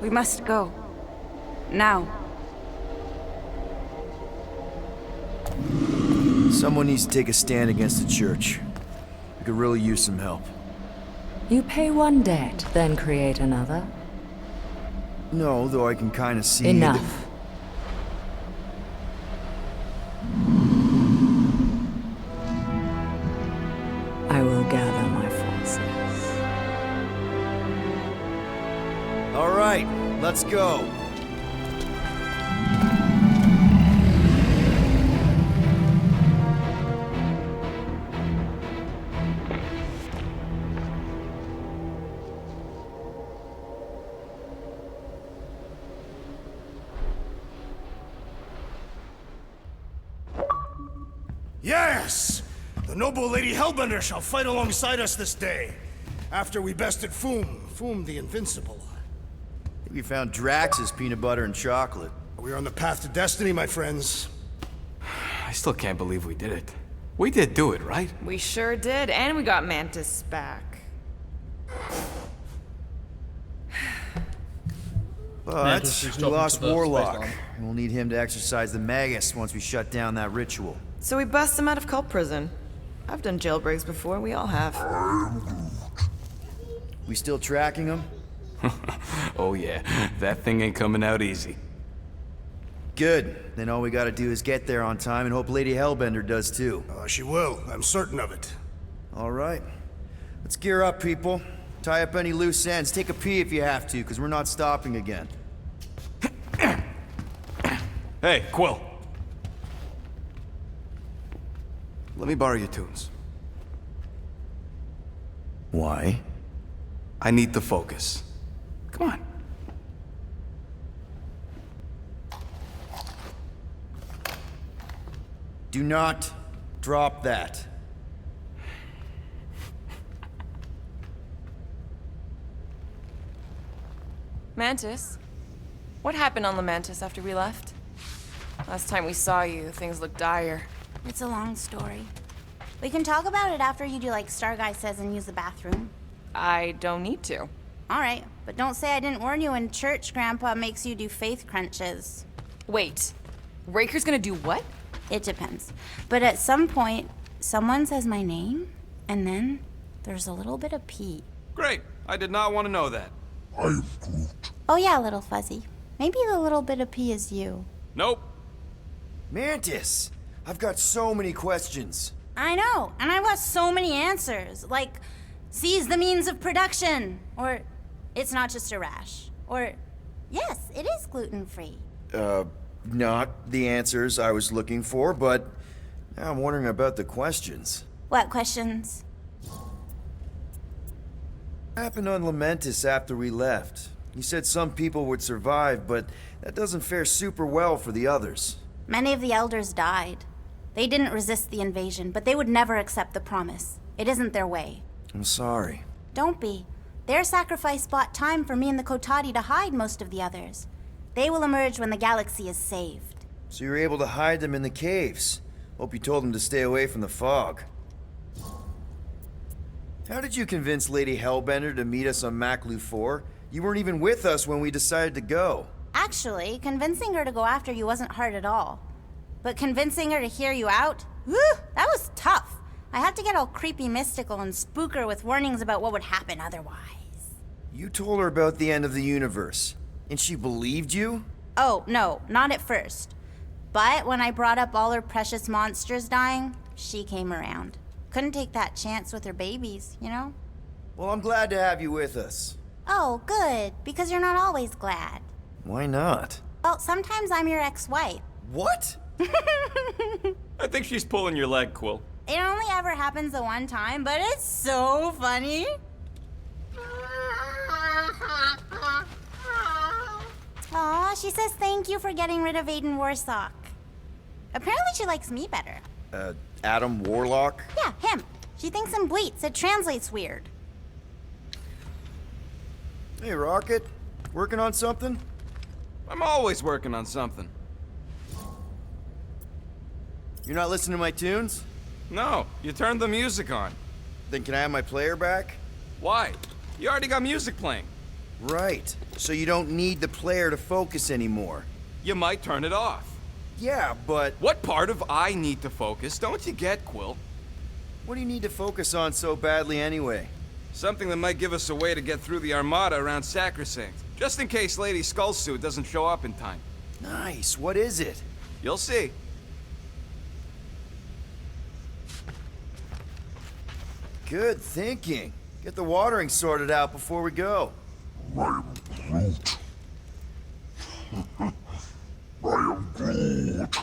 We must go. Now. Someone needs to take a stand against the church. We could really use some help. You pay one debt, then create another. No, though I can kind of see... Enough. I will gather my forces. All right, let's go. Yes! The noble Lady Hellbender shall fight alongside us this day. After we bested Foom the Invincible. I think we found Drax's peanut butter and chocolate. We are on the path to destiny, my friends. I still can't believe we did it. We did do it, right? We sure did, and we got Mantis back. But we talking lost to the Warlock, space line. and we'll need him to exercise the Magus once we shut down that ritual. So we bust him out of cult prison. I've done jailbreaks before, we all have. We still tracking him? Oh yeah, that thing ain't coming out easy. Good. Then all we gotta do is get there on time and hope Lady Hellbender does too. She will. I'm certain of it. All right. Let's gear up, people. Tie up any loose ends. Take a pee if you have to, because we're not stopping again. Hey, Quill. Let me borrow your tunes. Why? I need to focus. Come on. Do not drop that. Mantis? What happened on Lamentis after we left? Last time we saw you, things looked dire. It's a long story. We can talk about it after you do like Starguy says and use the bathroom. I don't need to. All right, but don't say I didn't warn you in church Grandpa makes you do faith crunches. Wait, Raker's gonna do what? It depends. But at some point, someone says my name, and then there's a little bit of pee. Great. I did not want to know that. Oh yeah, little fuzzy. Maybe the little bit of pee is you. Nope. Mantis! I've got so many questions. I know, and I've got so many answers. Like, seize the means of production. Or, it's not just a rash. Or, yes, it is gluten-free. Not the answers I was looking for, but now I'm wondering about the questions. What questions? What happened on Lamentis after we left? You said some people would survive, but that doesn't fare super well for the others. Many of the elders died. They didn't resist the invasion, but they would never accept the promise. It isn't their way. I'm sorry. Don't be. Their sacrifice bought time for me and the Kotati to hide most of the others. They will emerge when the galaxy is saved. So you were able to hide them in the caves. Hope you told them to stay away from the fog. How did you convince Lady Hellbender to meet us on Maklu 4? You weren't even with us when we decided to go. Actually, convincing her to go after you wasn't hard at all. But convincing her to hear you out? Whew, that was tough. I had to get all creepy mystical and spook her with warnings about what would happen otherwise. You told her about the end of the universe, and she believed you? Oh, no, not at first. But when I brought up all her precious monsters dying, she came around. Couldn't take that chance with her babies, you know? Well, I'm glad to have you with us. Oh, good, because you're not always glad. Why not? Well, sometimes I'm your ex-wife. What? I think she's pulling your leg, Quill. It only ever happens the one time, but it's so funny. Aw, she says thank you for getting rid of Aiden Warsock. Apparently she likes me better. Adam Warlock? Yeah, him. She thinks him bleats. It translates weird. Hey, Rocket. Working on something? I'm always working on something. You're not listening to my tunes? No, you turned the music on. Then can I have my player back? Why? You already got music playing. Right. So you don't need the player to focus anymore. You might turn it off. Yeah, but... What part of I need to focus don't you get, Quill? What do you need to focus on so badly anyway? Something that might give us a way to get through the Armada around Sacrosanct. Just in case Lady Skullsuit doesn't show up in time. Nice. What is it? You'll see. Good thinking. Get the watering sorted out before we go. I am Groot. I am Groot.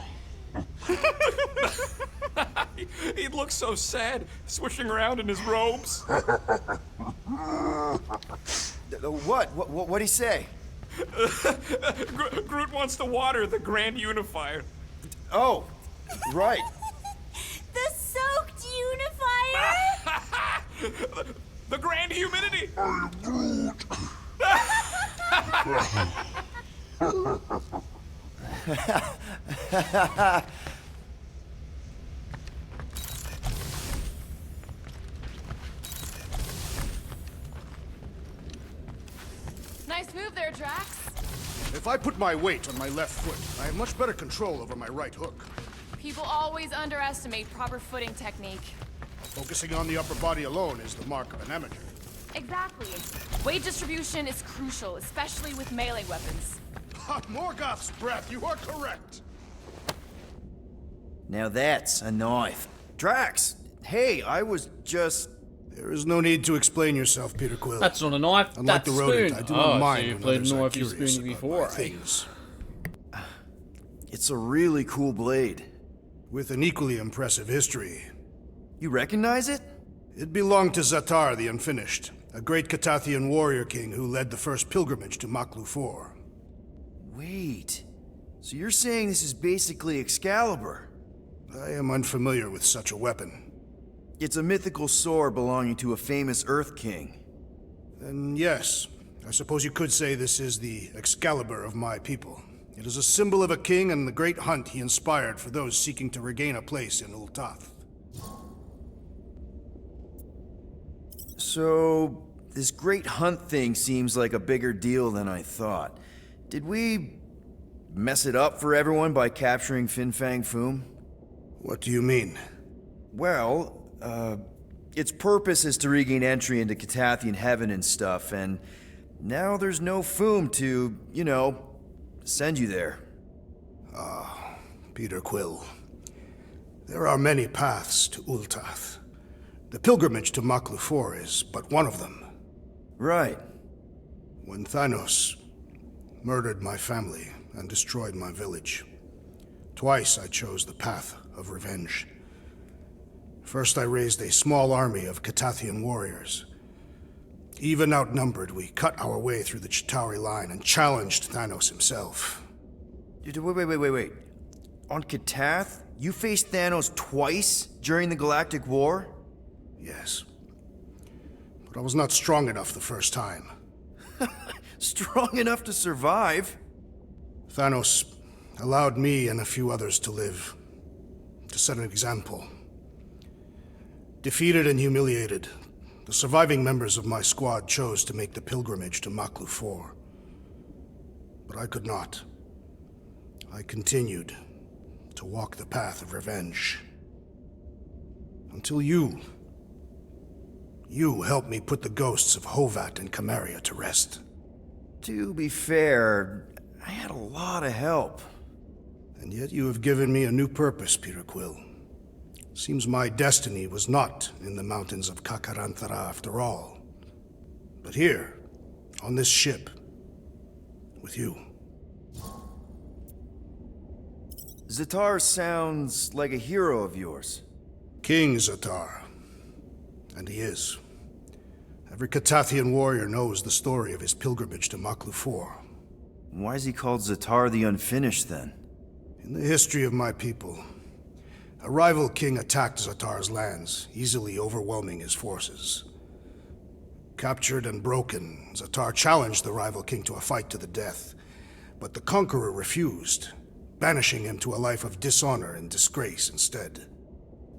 He looks so sad, swishing around in his robes. What'd he say? Groot wants to water the Grand Unifier. Oh, right. The soaked unifier? The Grand Humidity! I am Groot. Nice move there, Drax. If I put my weight on my left foot, I have much better control over my right hook. People always underestimate proper footing technique. Focusing on the upper body alone is the mark of an amateur. Exactly. Weight distribution is crucial, especially with melee weapons. Morgoth's breath, you are correct. Now that's a knife. Drax, hey, I was just... There is no need to explain yourself, Peter Quill. That's not a knife. Unlike that's the rodent, spoon. I do not mind so you when played others a are knife you curious spoony about before. my things. It's a really cool blade. With an equally impressive history. You recognize it? It belonged to Zatar the Unfinished, a great Katathian warrior king who led the first pilgrimage to Maklu 4. Wait, so you're saying this is basically Excalibur? I am unfamiliar with such a weapon. It's a mythical sword belonging to a famous Earth King. Then yes, I suppose you could say this is the Excalibur of my people. It is a symbol of a king and the great hunt he inspired for those seeking to regain a place in Ul'Tath. So, this great hunt thing seems like a bigger deal than I thought. Did we mess it up for everyone by capturing Fin Fang Foom? What do you mean? its purpose is to regain entry into Catathian heaven and stuff, and now there's no Foom to, send you there. Peter Quill. There are many paths to Ultath. The pilgrimage to Maklu is but one of them. Right. When Thanos murdered my family and destroyed my village, twice I chose the path of revenge. First, I raised a small army of Catathian warriors. Even outnumbered, we cut our way through the Chitauri line and challenged Thanos himself. Wait. On Catath, you faced Thanos twice during the Galactic War? Yes. But I was not strong enough the first time. Strong enough to survive? Thanos allowed me and a few others to live, to set an example. Defeated and humiliated, the surviving members of my squad chose to make the pilgrimage to Maklu. But I could not. I continued to walk the path of revenge. Until you helped me put the ghosts of Hovat and Camaria to rest. To be fair, I had a lot of help. And yet you have given me a new purpose, Peter Quill. Seems my destiny was not in the mountains of Kakaranthara after all, but here, on this ship, with you. Zatar sounds like a hero of yours. King Zatar. And he is. Every Catathian warrior knows the story of his pilgrimage to Maklu. Why is he called Zatar the Unfinished, then? In the history of my people, a rival king attacked Zatar's lands, easily overwhelming his forces. Captured and broken, Zatar challenged the rival king to a fight to the death, but the conqueror refused, banishing him to a life of dishonor and disgrace instead.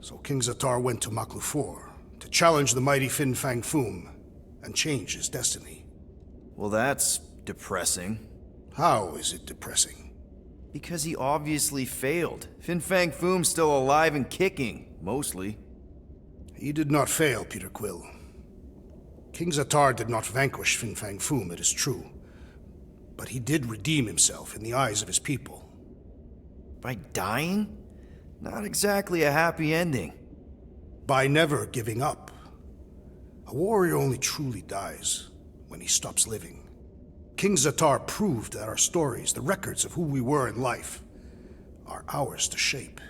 So King Zatar went to Maklu to challenge the mighty Fin Fang Foom and change his destiny. Well, that's depressing. How is it depressing? Because he obviously failed. Fin Fang Foom's still alive and kicking, mostly. He did not fail, Peter Quill. King Zatar did not vanquish Fin Fang Foom, it is true. But he did redeem himself in the eyes of his people. By dying? Not exactly a happy ending. By never giving up. A warrior only truly dies when he stops living. King Zatar proved that our stories, the records of who we were in life, are ours to shape.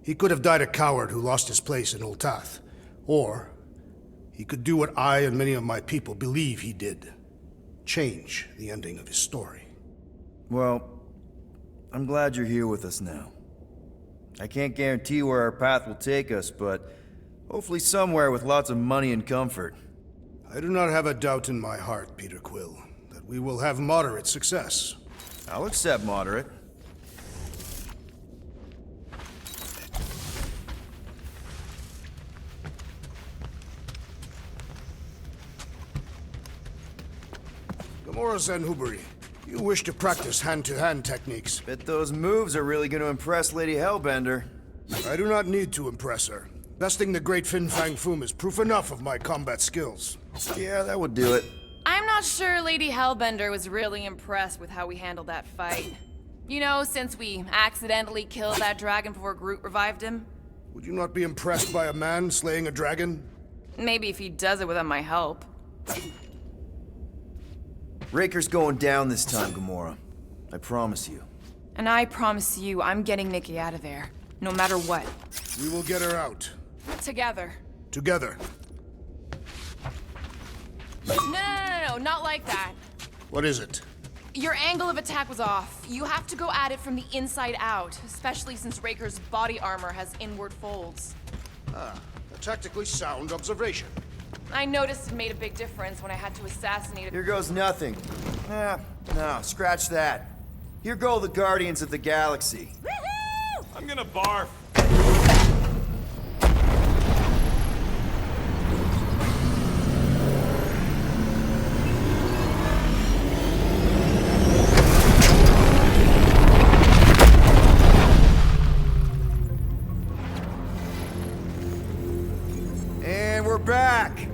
He could have died a coward who lost his place in Ultath, or he could do what I and many of my people believe he did. Change the ending of his story. Well, I'm glad you're here with us now. I can't guarantee where our path will take us, but hopefully somewhere with lots of money and comfort. I do not have a doubt in my heart, Peter Quill, that we will have moderate success. I'll accept moderate. Gamora Zanhubari, you wish to practice hand-to-hand techniques. Bet those moves are really going to impress Lady Hellbender. I do not need to impress her. Besting the great Fin Fang Foom is proof enough of my combat skills. Yeah, that would do it. I'm not sure Lady Hellbender was really impressed with how we handled that fight. You know, since we accidentally killed that dragon before Groot revived him. Would you not be impressed by a man slaying a dragon? Maybe if he does it without my help. Raker's going down this time, Gamora. I promise you. And I promise you, I'm getting Nikki out of there. No matter what. We will get her out. Together. Together. No, not like that. What is it? Your angle of attack was off. You have to go at it from the inside out, especially since Raker's body armor has inward folds. A tactically sound observation. I noticed it made a big difference when I had to assassinate it. Here goes nothing. No, scratch that. Here go the Guardians of the Galaxy. Woohoo! I'm gonna barf. back!